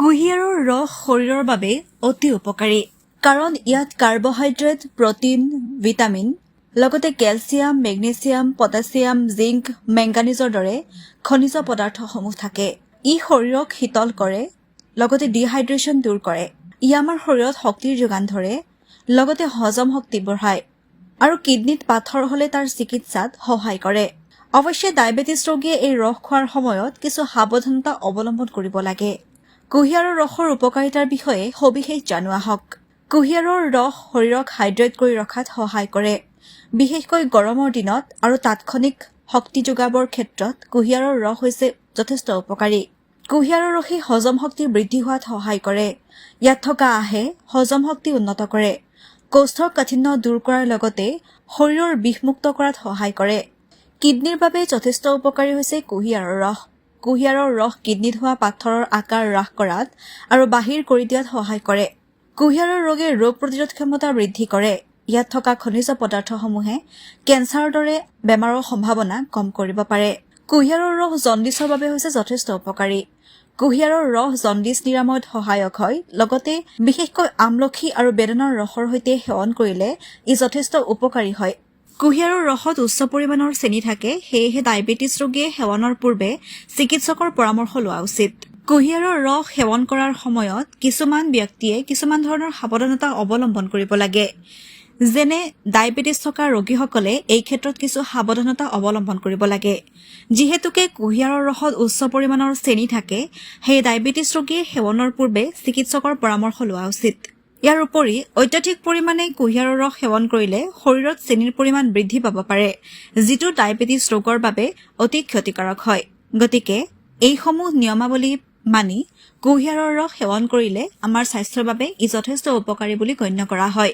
কুঁহিয়াৰৰ ৰস শৰীৰৰ বাবে অতি উপকাৰী কাৰণ ইয়াত কাৰ্বহাইড্ৰেট প্ৰটিন ভিটামিন লগতে কেলছিয়াম মেগনেছিয়াম পটাছিয়াম জিংক মেংগানিজৰ দৰে খনিজ পদাৰ্থসমূহ থাকে ই শৰীৰক শীতল কৰে লগতে ডিহাইড্ৰেশ্যন দূৰ কৰে ই আমাৰ শৰীৰত শক্তিৰ যোগান ধৰে লগতে হজম শক্তি বঢ়ায় আৰু কিডনিত পাথৰ হলে তাৰ চিকিৎসাত সহায় কৰে অৱশ্যে ডায়েবেটিছ ৰোগীয়ে এই ৰস খোৱাৰ সময়ত কিছু সাৱধানতা অৱলম্বন কৰিব লাগে কুঁহিয়াৰৰ ৰসৰ উপকাৰিতাৰ বিষয়ে সবিশেষ জনোৱা হওক কুঁহিয়াৰৰ ৰস শৰীৰক হাইড্ৰেট কৰি ৰখাত সহায় কৰে বিশেষকৈ গৰমৰ দিনত আৰু তাৎক্ষণিক শক্তি যোগাবৰ ক্ষেত্ৰত কুঁহিয়াৰৰ ৰস হৈছে যথেষ্ট উপকাৰী কুঁহিয়াৰৰ ৰসে হজম শক্তি বৃদ্ধি হোৱাত সহায় কৰে ইয়াত থকা আহে হজম শক্তি উন্নত কৰে কৌষ্ঠকাঠিন্য দূৰ কৰাৰ লগতে শৰীৰৰ বিষমুক্ত কৰাত সহায় কৰে কিডনিৰ বাবে যথেষ্ট উপকাৰী হৈছে কুঁহিয়াৰৰ ৰস কিডনিত হোৱা পাথৰৰ আকাৰ হ্ৰাস কৰাত আৰু বাহিৰ কৰি দিয়াত সহায় কৰে কুঁহিয়াৰৰ ৰসে ৰোগ প্ৰতিৰোধ ক্ষমতা বৃদ্ধি কৰে ইয়াত থকা খনিজ পদাৰ্থসমূহে কেঞ্চাৰৰ দৰে বেমাৰৰ সম্ভাৱনা কম কৰিব পাৰে কুঁহিয়াৰৰ ৰস জণ্ডিছৰ বাবে হৈছে যথেষ্ট উপকাৰী কুঁহিয়াৰৰ ৰস জণ্ডিছ নিৰাময়ত সহায়ক হয় লগতে বিশেষকৈ আমলখি আৰু বেদনাৰ ৰসৰ সৈতে সেৱন কৰিলে ই যথেষ্ট উপকাৰী হয় কুঁহিয়াৰৰ ৰসত উচ্চ পৰিমাণৰ চেনি থাকে সেয়েহে ডায়েবেটিছ ৰোগীয়ে সেৱনৰ পূৰ্বে চিকিৎসকৰ পৰামৰ্শ লোৱা উচিত কুঁহিয়াৰৰ ৰস সেৱন কৰাৰ সময়ত কিছুমান ব্যক্তিয়ে কিছুমান ধৰণৰ সাৱধানতা অৱলম্বন কৰিব লাগে যেনে ডায়েবেটিছ থকা ৰোগীসকলে এই ক্ষেত্ৰত কিছু সাৱধানতা অৱলম্বন কৰিব লাগে যিহেতুকে কুঁহিয়াৰৰ ৰসত উচ্চ পৰিমাণৰ চেনি থাকে সেই ডায়েবেটিছ ৰোগীয়ে সেৱনৰ পূৰ্বে চিকিৎসকৰ পৰামৰ্শ লোৱা উচিত ইয়াৰ উপৰি অত্যাধিক পৰিমাণে কুঁহিয়াৰৰ ৰস সেৱন কৰিলে শৰীৰত চেনিৰ পৰিমাণ বৃদ্ধি পাব পাৰে যিটো ডায়েবেটিছ ৰোগৰ বাবে অতি ক্ষতিকাৰক হয় গতিকে এইসমূহ নিয়মাৱলী মানি কুঁহিয়াৰৰ ৰস সেৱন কৰিলে আমাৰ স্বাস্থ্যৰ বাবে ই যথেষ্ট উপকাৰী বুলি গণ্য কৰা হয়